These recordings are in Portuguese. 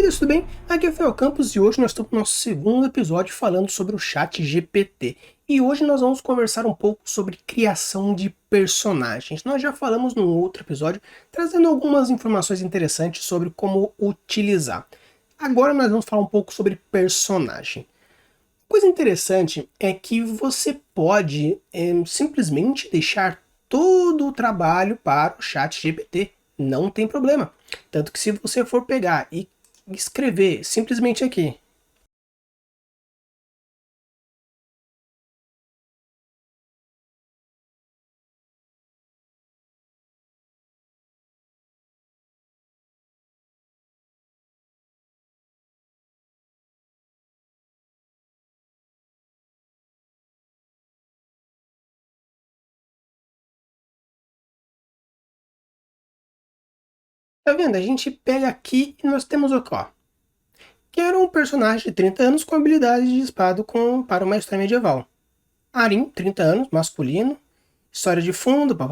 Beleza, tudo bem? Aqui é o Fel Campos e hoje nós estamos no nosso segundo episódio falando sobre o ChatGPT. E hoje nós vamos conversar um pouco sobre criação de personagens. Nós já falamos num outro episódio, trazendo algumas informações interessantes sobre como utilizar. Agora nós vamos falar um pouco sobre personagem. Coisa interessante é que você pode simplesmente deixar todo o trabalho para o ChatGPT. Não tem problema. Tanto que se você for pegar e escrever simplesmente aqui. Tá vendo? A gente pega aqui e nós temos o ó. Quero um personagem de 30 anos com habilidade de espada para uma história medieval. Arin, 30 anos, masculino. História de fundo, pá.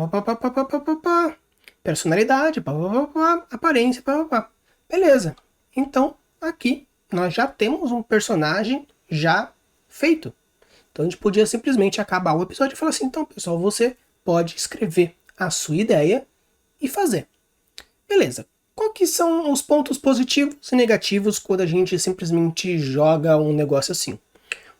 Personalidade, pá. Aparência, pá. Beleza. Então, aqui nós já temos um personagem já feito. Então a gente podia simplesmente acabar o episódio e falar assim, então pessoal, você pode escrever a sua ideia e fazer. Beleza. Qual que são os pontos positivos e negativos quando a gente simplesmente joga um negócio assim?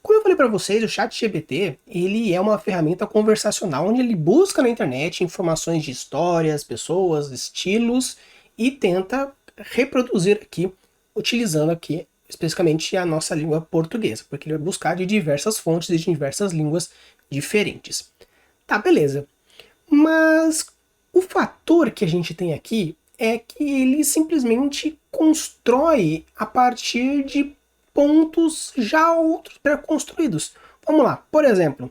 Como eu falei para vocês, o ChatGPT, ele é uma ferramenta conversacional onde ele busca na internet informações de histórias, pessoas, estilos e tenta reproduzir aqui, utilizando aqui especificamente a nossa língua portuguesa, porque ele vai buscar de diversas fontes e de diversas línguas diferentes. Tá, beleza. Mas o fator que a gente tem aqui é que ele simplesmente constrói a partir de pontos já outros pré-construídos. Vamos lá, por exemplo,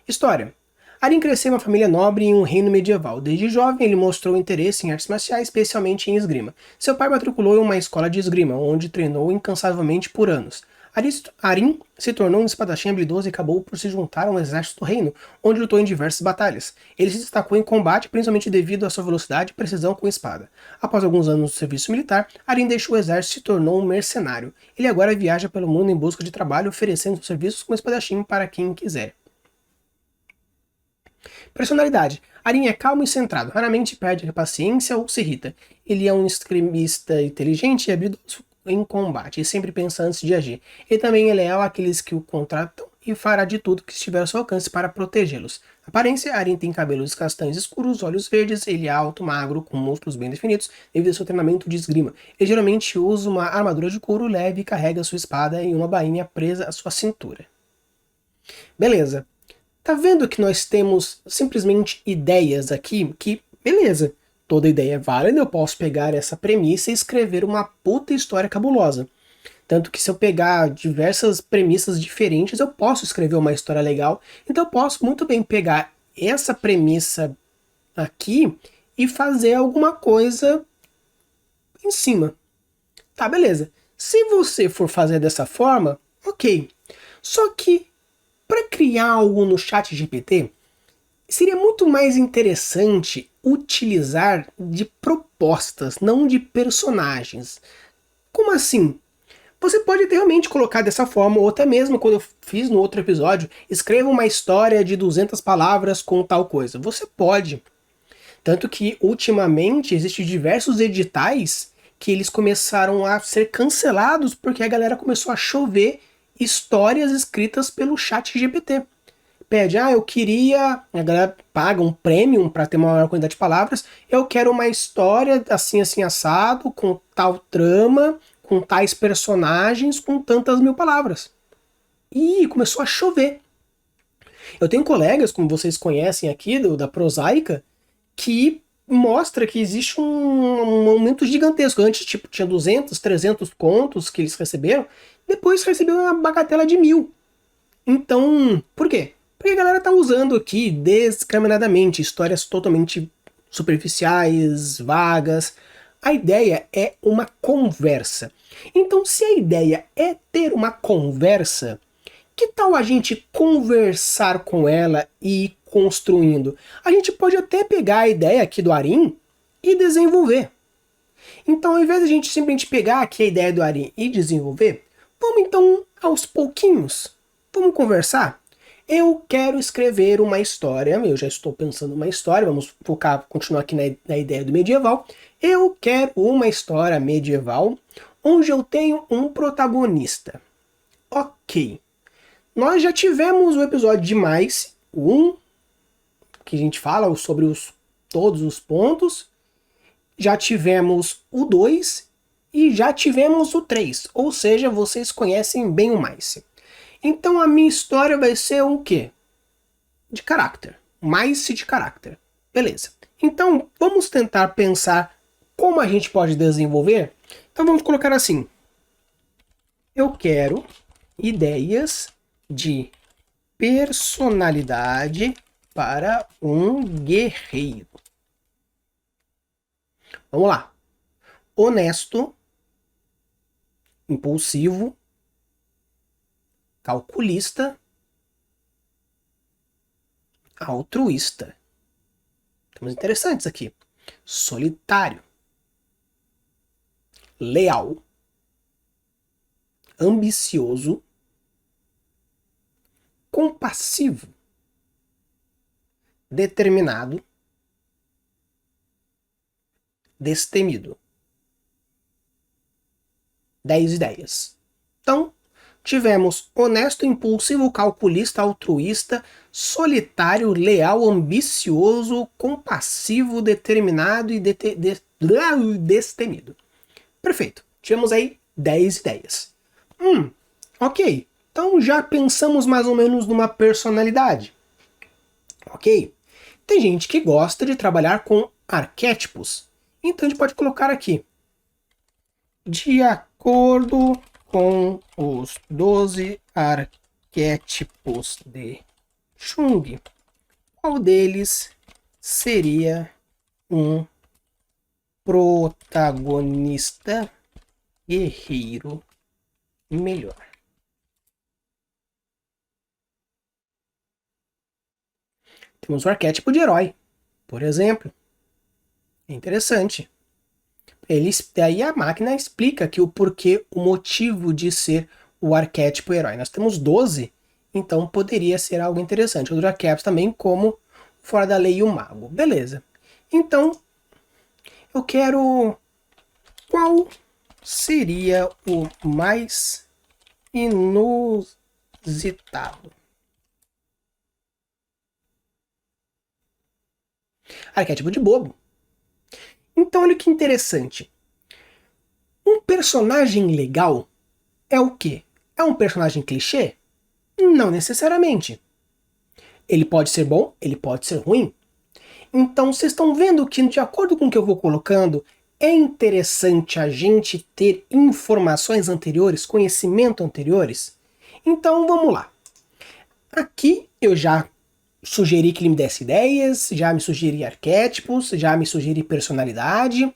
história. Arin cresceu em uma família nobre em um reino medieval. Desde jovem, ele mostrou interesse em artes marciais, especialmente em esgrima. Seu pai matriculou em uma escola de esgrima, onde treinou incansavelmente por anos. Arin se tornou um espadachim habilidoso e acabou por se juntar a um exército do reino, onde lutou em diversas batalhas. Ele se destacou em combate, principalmente devido à sua velocidade e precisão com espada. Após alguns anos de serviço militar, Arin deixou o exército e se tornou um mercenário. Ele agora viaja pelo mundo em busca de trabalho, oferecendo seus serviços como espadachim para quem quiser. Personalidade. Arin é calmo e centrado, raramente perde a paciência ou se irrita. Ele é um esgrimista inteligente e habilidoso em combate, e sempre pensa antes de agir. Ele também é leal àqueles que o contratam e fará de tudo que estiver ao seu alcance para protegê-los. Aparência. Arin tem cabelos castanhos escuros, olhos verdes, ele é alto, magro, com músculos bem definidos, devido ao seu treinamento de esgrima. Ele geralmente usa uma armadura de couro leve e carrega sua espada em uma bainha presa à sua cintura. Beleza. Tá vendo que nós temos simplesmente ideias aqui que, beleza, toda ideia é válida, eu posso pegar essa premissa e escrever uma puta história cabulosa. Tanto que se eu pegar diversas premissas diferentes, eu posso escrever uma história legal. Então eu posso muito bem pegar essa premissa aqui e fazer alguma coisa em cima. Tá, beleza. Se você for fazer dessa forma, ok. Só que para criar algo no ChatGPT, seria muito mais interessante utilizar de propostas, não de personagens. Como assim? Você pode realmente colocar dessa forma, ou até mesmo, quando eu fiz no outro episódio, escreva uma história de 200 palavras com tal coisa. Você pode. Tanto que, ultimamente, existem diversos editais que eles começaram a ser cancelados porque a galera começou a chover histórias escritas pelo ChatGPT. Pede, eu queria, a galera paga um premium para ter uma maior quantidade de palavras, eu quero uma história assim, assim, assado, com tal trama, com tais personagens, com tantas mil palavras. E começou a chover. Eu tenho colegas, como vocês conhecem aqui, da Prosaica, que mostra que existe um aumento gigantesco. Antes, tipo, tinha 200, 300 contos que eles receberam, depois recebeu uma bagatela de 1000. Então, por quê? Porque a galera tá usando aqui descaminadamente histórias totalmente superficiais, vagas. A ideia é uma conversa. Então, se a ideia é ter uma conversa, que tal a gente conversar com ela e ir construindo? A gente pode até pegar a ideia aqui do Arin e desenvolver. Então, ao invés de a gente simplesmente pegar aqui a ideia do Ari e desenvolver, vamos então aos pouquinhos. Vamos conversar? Eu quero escrever uma história, eu já estou pensando uma história, vamos focar, continuar aqui na ideia do medieval. Eu quero uma história medieval onde eu tenho um protagonista. Ok. Nós já tivemos o episódio de mais, o 1, que a gente fala sobre todos os pontos. Já tivemos o 2 e já tivemos o 3, ou seja, vocês conhecem bem o Mice. Então a minha história vai ser o quê? De caráter. Mice de caráter. Beleza. Então vamos tentar pensar como a gente pode desenvolver. Então vamos colocar assim. Eu quero ideias de personalidade para um guerreiro. Vamos lá. Honesto, impulsivo, calculista, altruísta. Temos interessantes aqui. Solitário, leal, ambicioso, compassivo, determinado, destemido. 10 ideias. Então, tivemos honesto, impulsivo, calculista, altruísta, solitário, leal, ambicioso, compassivo, determinado e destemido. Perfeito. Tivemos aí 10 ideias. Ok. Então já pensamos mais ou menos numa personalidade. Ok? Tem gente que gosta de trabalhar com arquétipos. Então a gente pode colocar aqui. De acordo com os 12 arquétipos de Jung, qual deles seria um protagonista guerreiro melhor? Temos o arquétipo de herói, por exemplo. É interessante. Daí a máquina explica aqui o porquê, o motivo de ser o arquétipo herói. Nós temos 12, então poderia ser algo interessante. Outros arquétipos também, como Fora da Lei e o Mago. Beleza. Então, eu quero... Qual seria o mais inusitado? Arquétipo de bobo. Então, olha que interessante. Um personagem legal é o quê? É um personagem clichê? Não necessariamente. Ele pode ser bom, ele pode ser ruim. Então, vocês estão vendo que, de acordo com o que eu vou colocando, é interessante a gente ter informações anteriores, conhecimento anteriores? Então, vamos lá. Aqui eu já sugeri que ele me desse ideias, já me sugeri arquétipos, já me sugeri personalidade,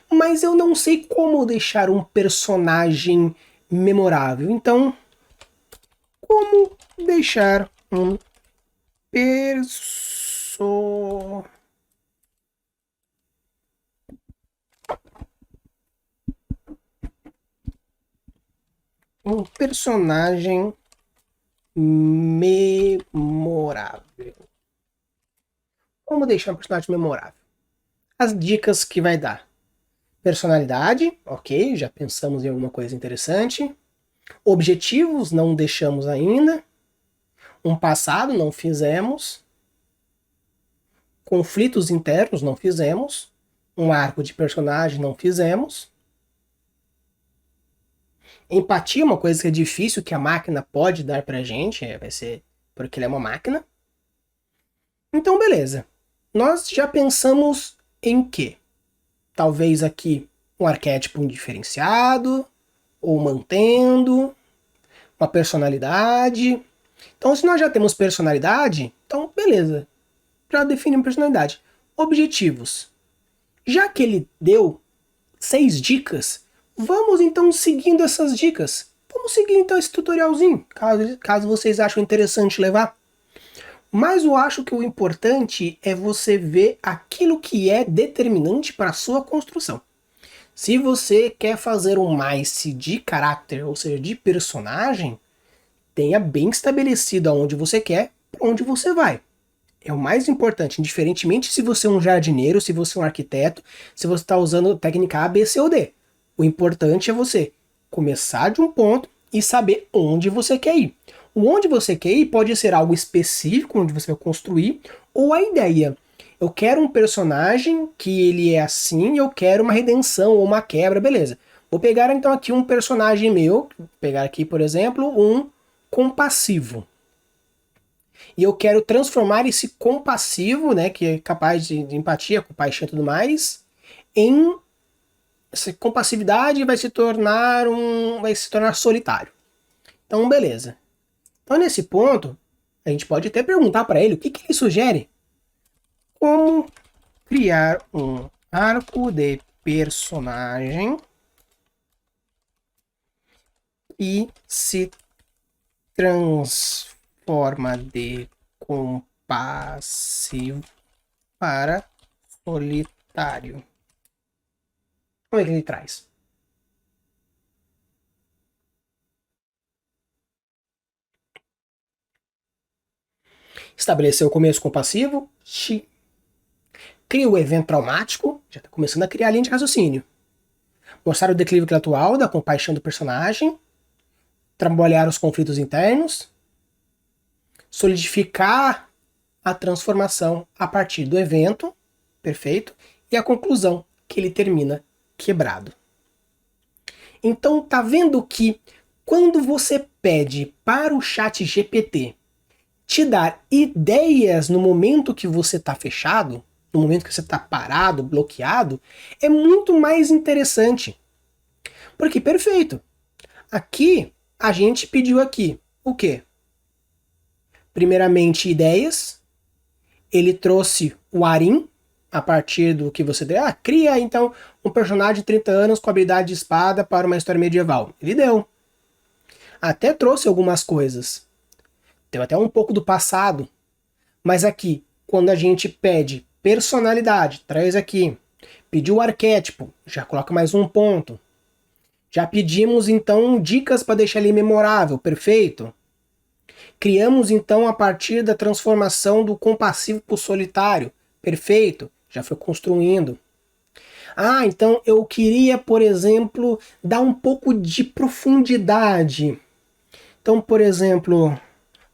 mas eu não sei como deixar um personagem memorável. Então, como deixar um personagem memorável? Como deixar um personagem memorável? As dicas que vai dar. Personalidade, ok, já pensamos em alguma coisa interessante. Objetivos, não deixamos ainda. Um passado, não fizemos. Conflitos internos, não fizemos. Um arco de personagem, não fizemos. Empatia, uma coisa que é difícil, que a máquina pode dar pra gente, vai ser porque ele é uma máquina. Então, beleza. Nós já pensamos em quê? Talvez aqui um arquétipo diferenciado, ou mantendo, uma personalidade. Então, se nós já temos personalidade, então beleza, já definimos personalidade. Objetivos. Já que ele deu 6 dicas, vamos então seguindo essas dicas. Vamos seguir então esse tutorialzinho, caso vocês achem interessante levar. Mas eu acho que o importante é você ver aquilo que é determinante para a sua construção. Se você quer fazer um mice de caráter, ou seja, de personagem, tenha bem estabelecido aonde você quer, para onde você vai. É o mais importante, indiferentemente se você é um jardineiro, se você é um arquiteto, se você está usando técnica A, B, C ou D. O importante é você começar de um ponto e saber onde você quer ir. O onde você quer ir pode ser algo específico, onde você vai construir, ou a ideia. Eu quero um personagem que ele é assim, eu quero uma redenção ou uma quebra, beleza. Vou pegar então aqui um personagem meu, pegar aqui, por exemplo, um compassivo. E eu quero transformar esse compassivo, né, que é capaz de empatia, compaixão e tudo mais, em essa compassividade vai se tornar solitário. Então, beleza. Então, nesse ponto, a gente pode até perguntar para ele o que ele sugere. Como criar um arco de personagem e se transforma de compassivo para solitário. Como é que ele traz? Estabeleceu o começo compassivo, cria o evento traumático, já está começando a criar a linha de raciocínio. Mostrar o declínio atual da compaixão do personagem, trabalhar os conflitos internos, solidificar a transformação a partir do evento, perfeito, e a conclusão, que ele termina quebrado. Então tá vendo que quando você pede para o chat GPT te dar ideias no momento que você está fechado, no momento que você está parado, bloqueado, é muito mais interessante. Porque, perfeito, aqui a gente pediu aqui o quê? Primeiramente ideias, ele trouxe o Arim, a partir do que você deu. Cria então um personagem de 30 anos com habilidade de espada para uma história medieval. Ele deu. Até trouxe algumas coisas. Deu até um pouco do passado. Mas aqui, quando a gente pede personalidade, traz aqui. Pediu o arquétipo, já coloca mais um ponto. Já pedimos então dicas para deixar ele memorável, perfeito. Criamos então a partir da transformação do compassivo para o solitário, perfeito. Já foi construindo. Então eu queria, por exemplo, dar um pouco de profundidade. Então, por exemplo,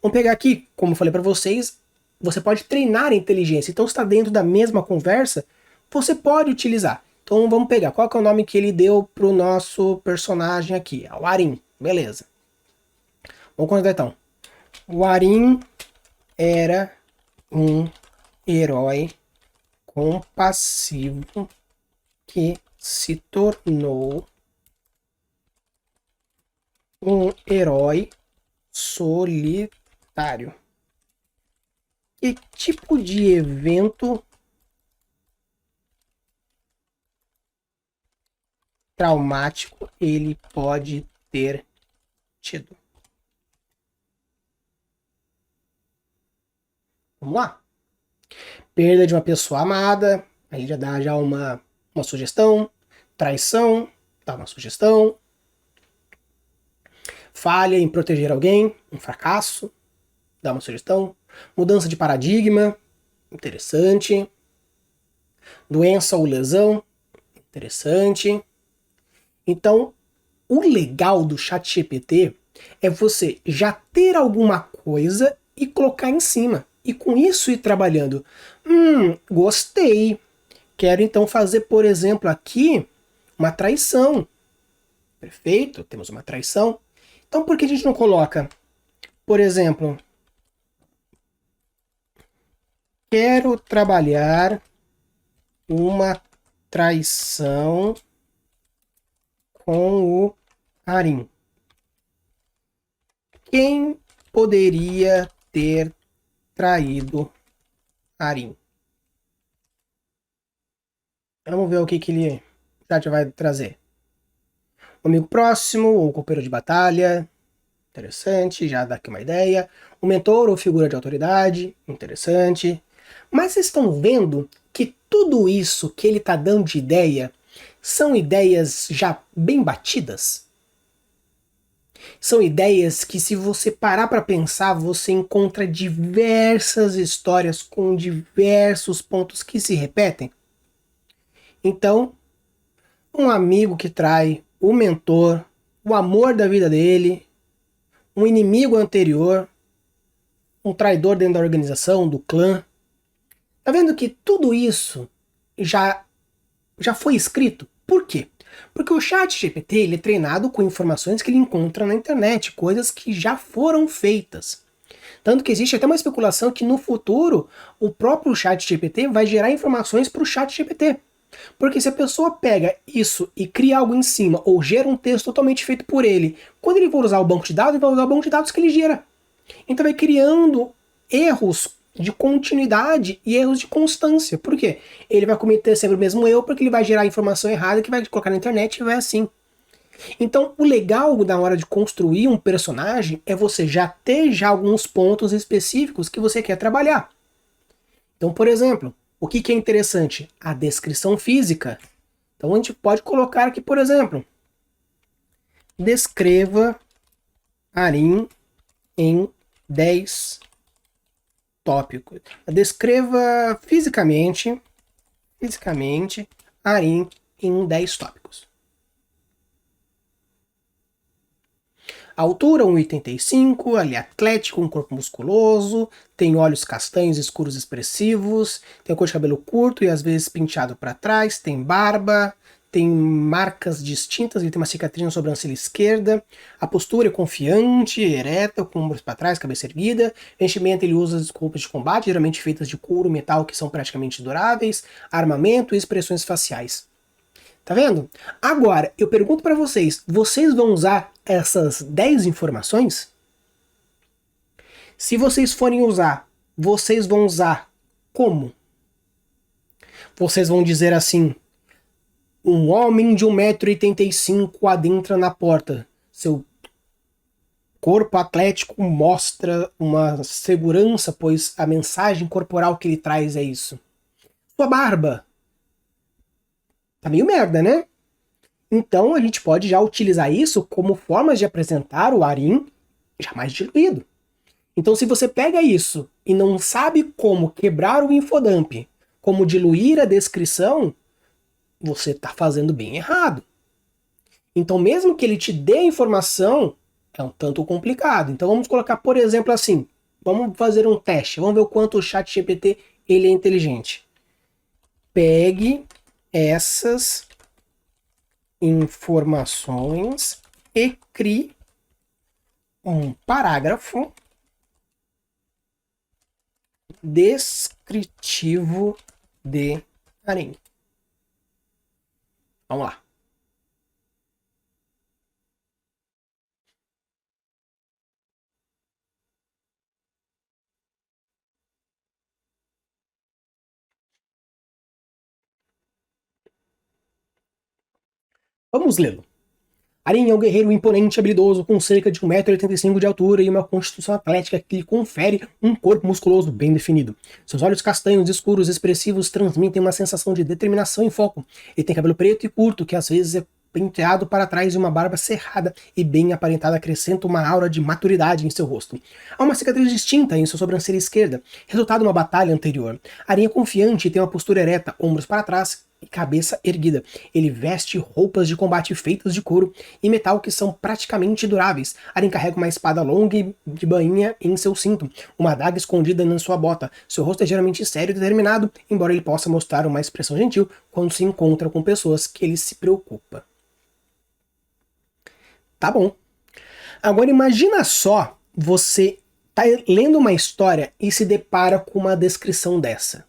vamos pegar aqui, como eu falei para vocês, você pode treinar a inteligência. Então, se está dentro da mesma conversa, você pode utilizar. Então, vamos pegar. Qual que é o nome que ele deu para o nosso personagem aqui? O Arim. Beleza. Vamos contar então. O Arim era um herói compassivo que se tornou um herói solitário. Que tipo de evento traumático ele pode ter tido? Vamos lá. Perda de uma pessoa amada, aí já dá uma sugestão. Traição, dá uma sugestão. Falha em proteger alguém, um fracasso, dá uma sugestão. Mudança de paradigma, interessante. Doença ou lesão, interessante. Então, o legal do ChatGPT é você já ter alguma coisa e colocar em cima. E com isso ir trabalhando. Gostei. Quero então fazer, por exemplo, aqui uma traição. Perfeito, temos uma traição. Então por que a gente não coloca, por exemplo, quero trabalhar uma traição com o Arim. Quem poderia ter traído Arim? Vamos ver o que ele já vai trazer. O amigo próximo, ou companheiro de batalha, interessante, já dá aqui uma ideia. O mentor ou figura de autoridade, interessante. Mas vocês estão vendo que tudo isso que ele está dando de ideia São ideias já bem batidas? São ideias que, se você parar para pensar, você encontra diversas histórias com diversos pontos que se repetem? Então, um amigo que trai, o mentor, o amor da vida dele, um inimigo anterior, um traidor dentro da organização, do clã. Tá vendo que tudo isso já foi escrito? Por quê? Porque o ChatGPT ele é treinado com informações que ele encontra na internet, coisas que já foram feitas. Tanto que existe até uma especulação que no futuro o próprio ChatGPT vai gerar informações para o ChatGPT. Porque se a pessoa pega isso e cria algo em cima, ou gera um texto totalmente feito por ele, quando ele for usar o banco de dados, ele vai usar o banco de dados que ele gera. Então vai criando erros de continuidade e erros de constância. Por quê? Ele vai cometer sempre o mesmo erro porque ele vai gerar informação errada que vai colocar na internet e vai assim. Então, o legal na hora de construir um personagem é você já ter já alguns pontos específicos que você quer trabalhar. Então, por exemplo, o que é interessante? A descrição física. Então, a gente pode colocar aqui, por exemplo, descreva Arin em 10 tópicos. Descreva fisicamente Arin em 10 tópicos. A altura 1,85, ele é atlético, um corpo musculoso, tem olhos castanhos escuros expressivos, tem cor de cabelo curto e às vezes penteado para trás, tem barba, tem marcas distintas, ele tem uma cicatriz na sobrancelha esquerda, a postura é confiante, ereta, com ombros para trás, cabeça erguida, vestimento ele usa roupas de combate, geralmente feitas de couro, metal, que são praticamente duráveis, armamento e expressões faciais. Tá vendo? Agora, eu pergunto para vocês, vocês vão usar essas 10 informações? Se vocês forem usar, vocês vão usar como? Vocês vão dizer assim, um homem de 1,85 m adentra na porta. Seu corpo atlético mostra uma segurança, pois a mensagem corporal que ele traz é isso. Sua barba. Tá meio merda, né? Então a gente pode já utilizar isso como formas de apresentar o Arin já mais diluído. Então se você pega isso e não sabe como quebrar o infodump, como diluir a descrição, você está fazendo bem errado. Então mesmo que ele te dê a informação, é um tanto complicado. Então vamos colocar, por exemplo, assim, vamos fazer um teste, vamos ver o quanto o ChatGPT ele é inteligente. Pegue essas informações e crie um parágrafo descritivo de Arin. Vamos lá. Vamos lê-lo. Arin é um guerreiro imponente e habilidoso, com cerca de 1,85 m de altura e uma constituição atlética que lhe confere um corpo musculoso bem definido. Seus olhos castanhos, escuros, expressivos transmitem uma sensação de determinação e foco. Ele tem cabelo preto e curto, que às vezes é penteado para trás e uma barba cerrada e bem aparentada acrescenta uma aura de maturidade em seu rosto. Há uma cicatriz distinta em sua sobrancelha esquerda, resultado de uma batalha anterior. Arin é confiante e tem uma postura ereta, ombros para trás e cabeça erguida. Ele veste roupas de combate feitas de couro e metal que são praticamente duráveis. Arin carrega uma espada longa e de bainha em seu cinto, uma adaga escondida na sua bota. Seu rosto é geralmente sério e determinado, embora ele possa mostrar uma expressão gentil quando se encontra com pessoas que ele se preocupa. Tá bom. Agora imagina só você tá lendo uma história e se depara com uma descrição dessa.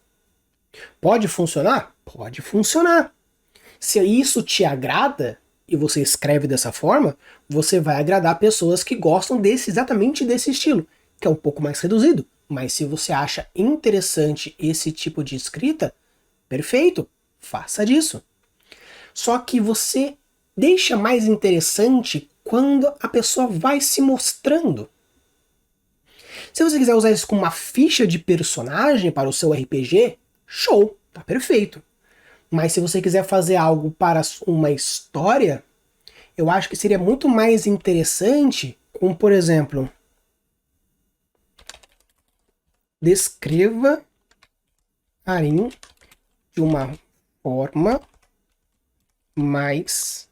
Pode funcionar? Pode funcionar. Se isso te agrada e você escreve dessa forma, você vai agradar pessoas que gostam exatamente desse estilo, que é um pouco mais reduzido. Mas se você acha interessante esse tipo de escrita, perfeito, faça disso. Só que você deixa mais interessante quando a pessoa vai se mostrando. Se você quiser usar isso como uma ficha de personagem para o seu RPG, show, tá perfeito. Mas se você quiser fazer algo para uma história, eu acho que seria muito mais interessante, como por exemplo, descreva Arin de uma forma mais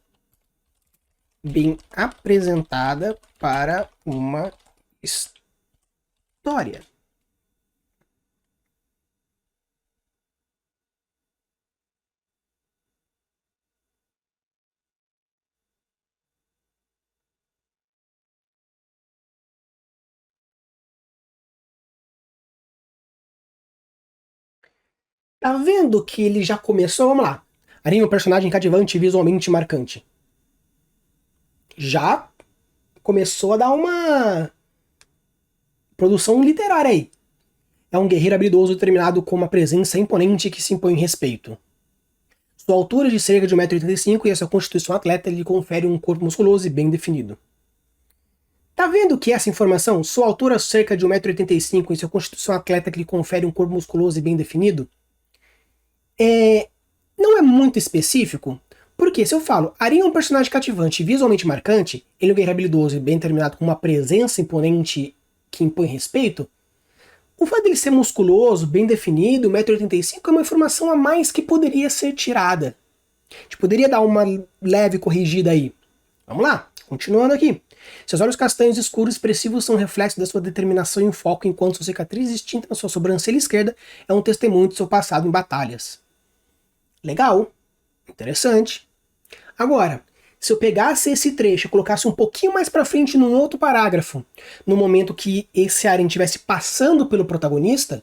bem apresentada para uma história. Tá vendo que ele já começou? Vamos lá. Arin é um personagem cativante e visualmente marcante. Já começou a dar uma produção literária aí. É um guerreiro habilidoso determinado com uma presença imponente que se impõe respeito. Sua altura é de cerca de 1,85 m e a sua constituição atleta lhe confere um corpo musculoso e bem definido. Tá vendo que essa informação, sua altura é cerca de 1,85 m e sua constituição atleta que lhe confere um corpo musculoso e bem definido, não é muito específico? Porque se eu falo, Arin é um personagem cativante e visualmente marcante, ele é um guerreiro habilidoso e bem determinado com uma presença imponente que impõe respeito, o fato dele ser musculoso, bem definido, 1,85 m é uma informação a mais que poderia ser tirada. A gente poderia dar uma leve corrigida aí. Vamos lá, continuando aqui. Seus olhos castanhos escuros expressivos são reflexo da sua determinação e foco, enquanto sua cicatriz distinta na sua sobrancelha esquerda é um testemunho de seu passado em batalhas. Legal, interessante. Agora, se eu pegasse esse trecho e colocasse um pouquinho mais para frente num outro parágrafo, no momento que esse Aren estivesse passando pelo protagonista,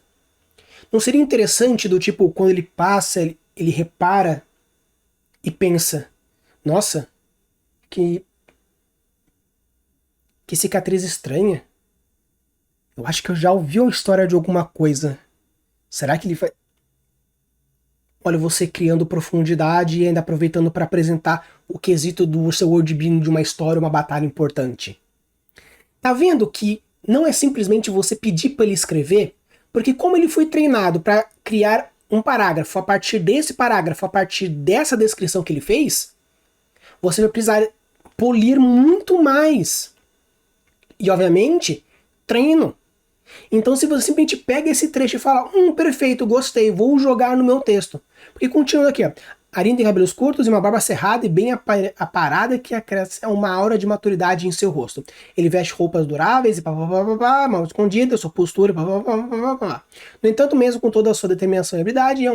não seria interessante do tipo, quando ele passa, ele repara e pensa, nossa, que, que cicatriz estranha. Eu acho que eu já ouvi a história de alguma coisa. Será que ele vai... Olha, você criando profundidade e ainda aproveitando para apresentar o quesito do seu worldbuilding de uma história, uma batalha importante. Tá vendo que não é simplesmente você pedir para ele escrever, porque como ele foi treinado para criar um parágrafo, a partir desse parágrafo, a partir dessa descrição que ele fez, você vai precisar polir muito mais. E obviamente, treino. Então se você simplesmente pega esse trecho e fala, perfeito, gostei, vou jogar no meu texto. Porque continuando aqui, ó. Arin tem cabelos curtos e uma barba cerrada e bem aparada que acresce uma aura de maturidade em seu rosto. Ele veste roupas duráveis e mal escondidas, sua postura, No entanto, mesmo com toda a sua determinação e habilidade, há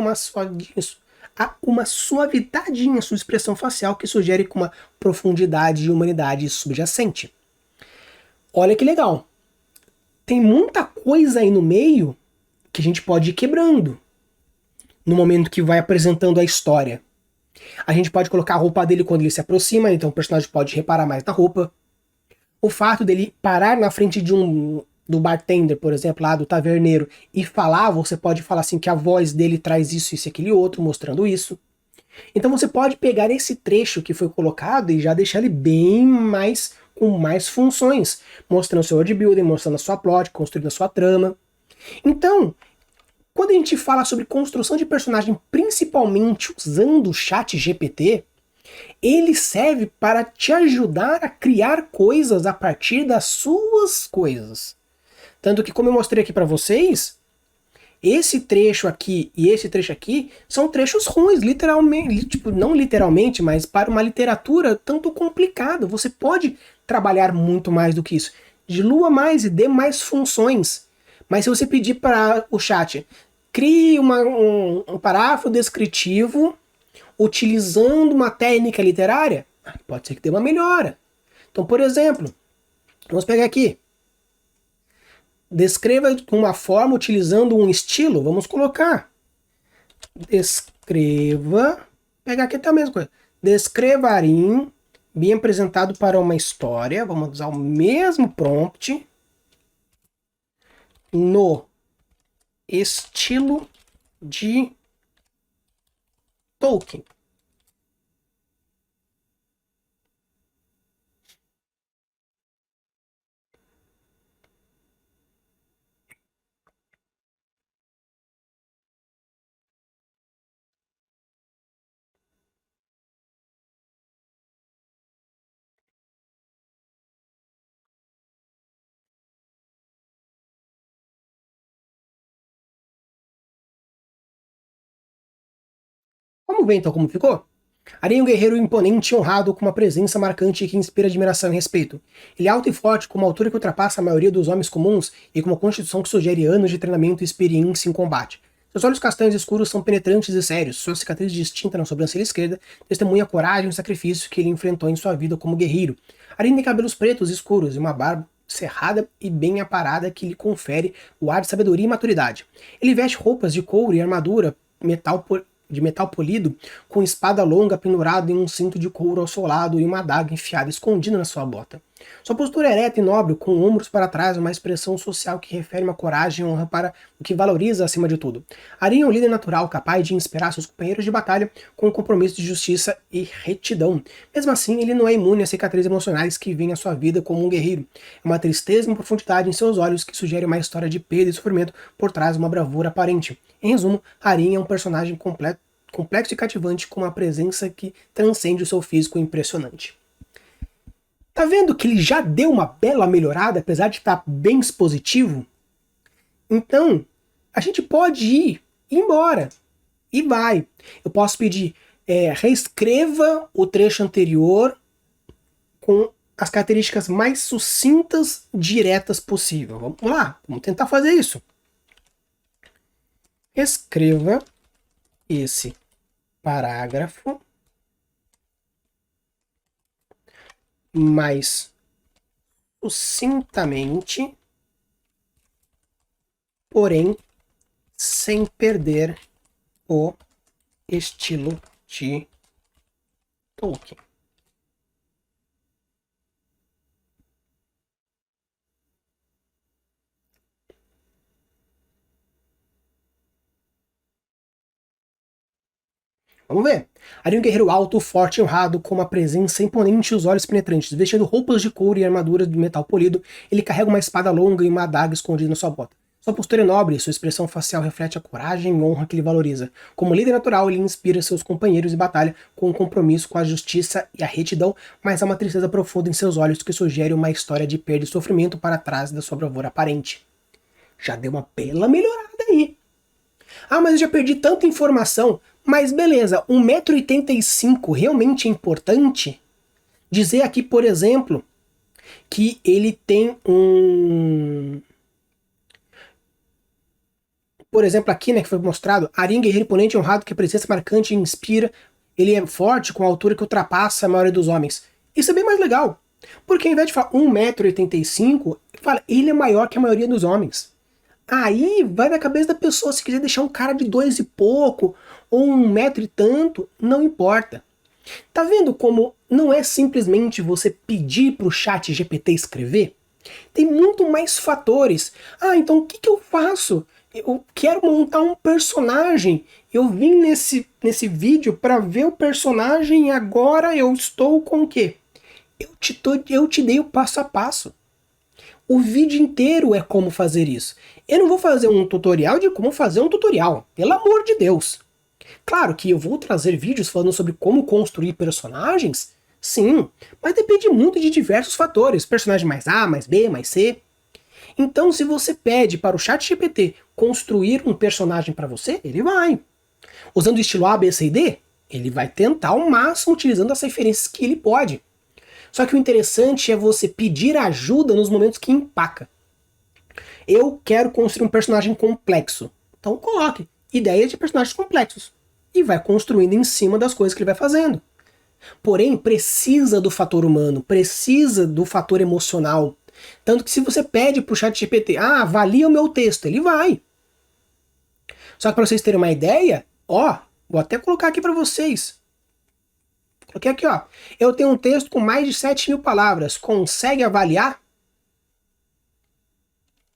uma suavidade em sua expressão facial que sugere com uma profundidade e humanidade subjacente. Olha que legal. Tem muita coisa aí no meio que a gente pode ir quebrando no momento que vai apresentando a história. A gente pode colocar a roupa dele quando ele se aproxima, então o personagem pode reparar mais na roupa. O fato dele parar na frente do bartender, por exemplo, lá do taverneiro, e falar, você pode falar assim que a voz dele traz isso, isso e aquele outro, mostrando isso. Então você pode pegar esse trecho que foi colocado e já deixar ele bem mais com mais funções, mostrando o seu worldbuilding, mostrando a sua plot, construindo a sua trama. Então, quando a gente fala sobre construção de personagem, principalmente usando o chat GPT, ele serve para te ajudar a criar coisas a partir das suas coisas. Tanto que, como eu mostrei aqui para vocês, esse trecho aqui e esse trecho aqui são trechos ruins, literalmente, tipo, não literalmente, mas para uma literatura tanto complicada. Você pode trabalhar muito mais do que isso. Dilua mais e dê mais funções. Mas se você pedir para o chat, crie um parágrafo descritivo utilizando uma técnica literária, pode ser que dê uma melhora. Então, por exemplo, vamos pegar aqui. Descreva uma forma utilizando um estilo. Vamos colocar. Descreva. Pegar aqui até a mesma coisa. Descreva Arin bem apresentado para uma história. Vamos usar o mesmo prompt. No estilo de Tolkien. Vamos ver então como ficou? Arin é um guerreiro imponente e honrado, com uma presença marcante que inspira admiração e respeito. Ele é alto e forte, com uma altura que ultrapassa a maioria dos homens comuns e com uma constituição que sugere anos de treinamento e experiência em combate. Seus olhos castanhos escuros são penetrantes e sérios, sua cicatriz distinta na sobrancelha esquerda testemunha a coragem e o sacrifício que ele enfrentou em sua vida como guerreiro. Arin tem cabelos pretos escuros e uma barba cerrada e bem aparada que lhe confere o ar de sabedoria e maturidade. Ele veste roupas de couro e armadura de metal polido, com espada longa pendurada em um cinto de couro ao seu lado e uma adaga enfiada escondida na sua bota. Sua postura é ereta e nobre, com ombros para trás, uma expressão social que refere uma coragem e honra para o que valoriza acima de tudo. Arin é um líder natural, capaz de inspirar seus companheiros de batalha com um compromisso de justiça e retidão. Mesmo assim, ele não é imune às cicatrizes emocionais que vêm à sua vida como um guerreiro. É uma tristeza e uma profundidade em seus olhos que sugere uma história de perda e sofrimento por trás de uma bravura aparente. Em resumo, Arin é um personagem complexo e cativante, com uma presença que transcende o seu físico impressionante. Tá vendo que ele já deu uma bela melhorada, apesar de estar bem expositivo? Então, a gente pode ir embora. E vai. Eu posso pedir, reescreva o trecho anterior com as características mais sucintas, diretas possível. Vamos lá, vamos tentar fazer isso. Escreva esse parágrafo mais sucintamente, porém sem perder o estilo de Tolkien. Vamos ver. Arin é um guerreiro alto, forte e honrado, com uma presença imponente e os olhos penetrantes. Vestindo roupas de couro e armadura de metal polido, ele carrega uma espada longa e uma adaga escondida na sua bota. Sua postura é nobre e sua expressão facial reflete a coragem e honra que ele valoriza. Como líder natural, ele inspira seus companheiros de batalha com um compromisso com a justiça e a retidão, mas há uma tristeza profunda em seus olhos que sugere uma história de perda e sofrimento para trás da sua bravura aparente. Já deu uma bela melhorada aí. Ah, mas eu já perdi tanta informação. Mas beleza, 1,85 m realmente é importante? Dizer aqui, por exemplo, que ele tem um... Por exemplo, aqui, né, que foi mostrado, Arin, guerreiro imponente e honrado, que a presença marcante e inspira. Ele é forte, com a altura que ultrapassa a maioria dos homens. Isso é bem mais legal. Porque ao invés de falar 1,85 m, fala, ele é maior que a maioria dos homens. Aí vai na cabeça da pessoa, se quiser deixar um cara de 2 e pouco, ou 1 metro e tanto, não importa. Tá vendo como não é simplesmente você pedir pro chat GPT escrever? Tem muito mais fatores. Ah, então o que eu faço? Eu quero montar um personagem. Eu vim nesse vídeo para ver o personagem e agora eu estou com o quê? Eu te dei o passo a passo. O vídeo inteiro é como fazer isso. Eu não vou fazer um tutorial de como fazer um tutorial, pelo amor de Deus. Claro que eu vou trazer vídeos falando sobre como construir personagens, sim, mas depende muito de diversos fatores, personagem mais A, mais B, mais C. Então se você pede para o ChatGPT construir um personagem para você, ele vai. Usando o estilo A, B, C e D, ele vai tentar ao máximo utilizando as referências que ele pode. Só que o interessante é você pedir ajuda nos momentos que empaca. Eu quero construir um personagem complexo. Então coloque ideias de personagens complexos. E vai construindo em cima das coisas que ele vai fazendo. Porém, precisa do fator humano, precisa do fator emocional. Tanto que se você pede para o ChatGPT, avalia o meu texto, ele vai. Só que para vocês terem uma ideia, vou até colocar aqui para vocês. Coloquei aqui, eu tenho um texto com mais de 7.000 palavras, consegue avaliar?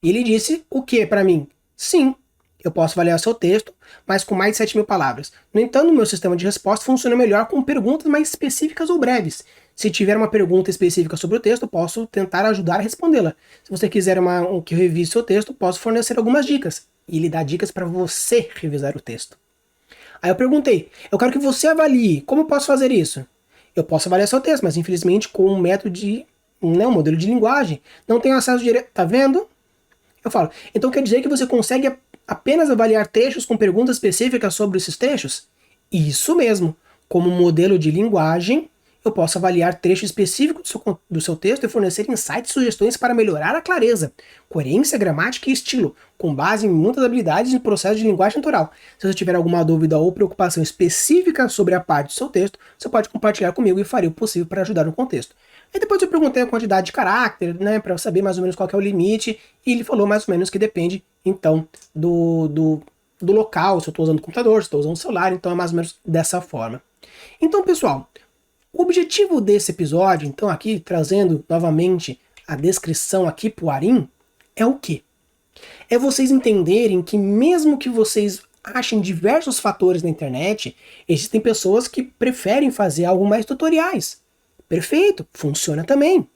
E ele disse o que para mim? Sim, eu posso avaliar seu texto, mas com mais de 7.000 palavras. No entanto, o meu sistema de resposta funciona melhor com perguntas mais específicas ou breves. Se tiver uma pergunta específica sobre o texto, eu posso tentar ajudar a respondê-la. Se você quiser que eu revise seu texto, posso fornecer algumas dicas. E ele dá dicas para você revisar o texto. Aí eu perguntei, eu quero que você avalie, como eu posso fazer isso? Eu posso avaliar seu texto, mas infelizmente com um método um modelo de linguagem, não tenho acesso direto, tá vendo? Eu falo, então quer dizer que você consegue apenas avaliar trechos com perguntas específicas sobre esses trechos? Isso mesmo. Como modelo de linguagem, eu posso avaliar trecho específico do seu texto e fornecer insights e sugestões para melhorar a clareza, coerência, gramática e estilo, com base em muitas habilidades e processo de linguagem natural. Se você tiver alguma dúvida ou preocupação específica sobre a parte do seu texto, você pode compartilhar comigo e farei o possível para ajudar no contexto. E depois eu perguntei a quantidade de caráter, né, para eu saber mais ou menos qual que é o limite, e ele falou mais ou menos que depende, então, do local, se eu estou usando o computador, se estou usando o celular, então é mais ou menos dessa forma. Então, pessoal, o objetivo desse episódio, então aqui trazendo novamente a descrição aqui pro Arim, é o quê? É vocês entenderem que mesmo que vocês achem diversos fatores na internet, existem pessoas que preferem fazer algo mais tutoriais. Perfeito, funciona também.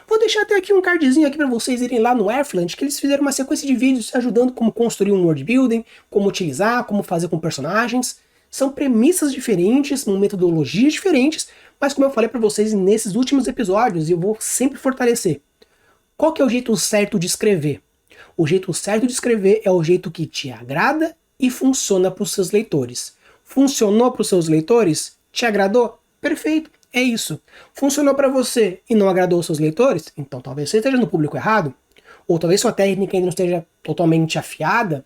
Vou deixar até aqui um cardzinho aqui para vocês irem lá no Airfluent, que eles fizeram uma sequência de vídeos ajudando como construir um world building, como utilizar, como fazer com personagens. São premissas diferentes, metodologias diferentes, mas como eu falei para vocês nesses últimos episódios, e eu vou sempre fortalecer. Qual que é o jeito certo de escrever? O jeito certo de escrever é o jeito que te agrada e funciona para os seus leitores. Funcionou para os seus leitores? Te agradou? Perfeito, é isso. Funcionou para você e não agradou os seus leitores? Então talvez você esteja no público errado, ou talvez sua técnica ainda não esteja totalmente afiada.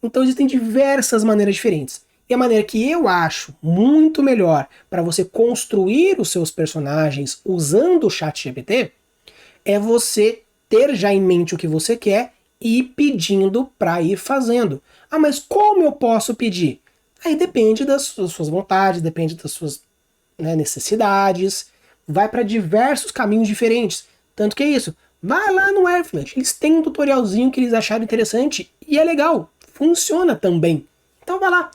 Então existem diversas maneiras diferentes. E a maneira que eu acho muito melhor para você construir os seus personagens usando o ChatGPT é você ter já em mente o que você quer e ir pedindo para ir fazendo. Ah, mas como eu posso pedir? Aí depende das suas vontades, depende das suas necessidades, vai para diversos caminhos diferentes. Tanto que é isso, vai lá no Airfluent, eles têm um tutorialzinho que eles acharam interessante e é legal, funciona também. Então vai lá,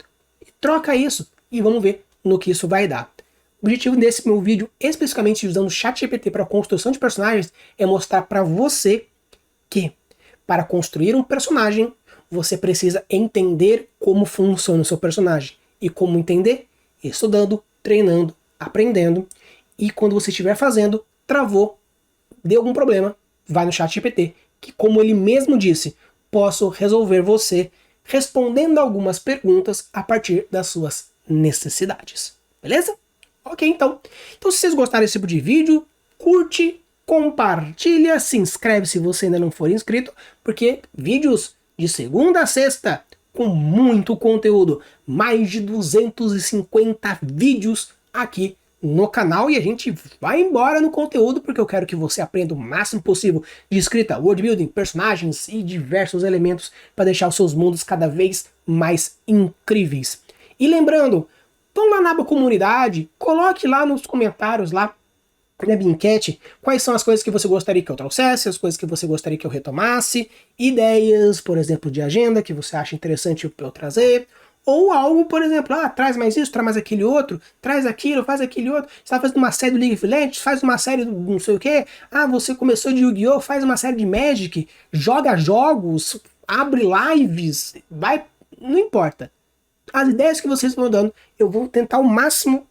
troca isso e vamos ver no que isso vai dar. O objetivo desse meu vídeo, especificamente usando o ChatGPT para construção de personagens, é mostrar para você que para construir um personagem, você precisa entender como funciona o seu personagem. E como entender? Estudando, treinando, aprendendo. E quando você estiver fazendo, travou, deu algum problema, vai no ChatGPT, que como ele mesmo disse, posso resolver você respondendo algumas perguntas a partir das suas necessidades. Beleza? Ok, então. Então se vocês gostaram desse tipo de vídeo, curte, compartilha, se inscreve se você ainda não for inscrito, porque vídeos de segunda a sexta com muito conteúdo, mais de 250 vídeos aqui no canal e a gente vai embora no conteúdo porque eu quero que você aprenda o máximo possível de escrita, world building, personagens e diversos elementos para deixar os seus mundos cada vez mais incríveis. E lembrando, vão lá na aba comunidade, coloque lá nos comentários lá na minha enquete quais são as coisas que você gostaria que eu trouxesse, as coisas que você gostaria que eu retomasse, ideias, por exemplo, de agenda que você acha interessante eu trazer, ou algo, por exemplo, traz mais isso, traz mais aquele outro, traz aquilo, faz aquele outro, você está fazendo uma série do League of Legends, faz uma série do não sei o que, você começou de Yu-Gi-Oh!, faz uma série de Magic, joga jogos, abre lives, vai, não importa. As ideias que vocês estão dando, eu vou tentar ao máximo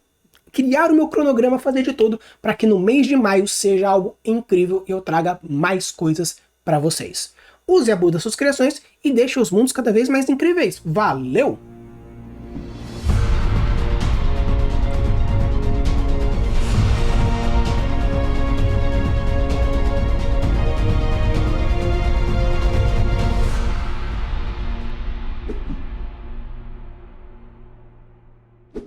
criar o meu cronograma, fazer de tudo para que no mês de maio seja algo incrível e eu traga mais coisas para vocês. Use a Buda das suas criações e deixe os mundos cada vez mais incríveis. Valeu!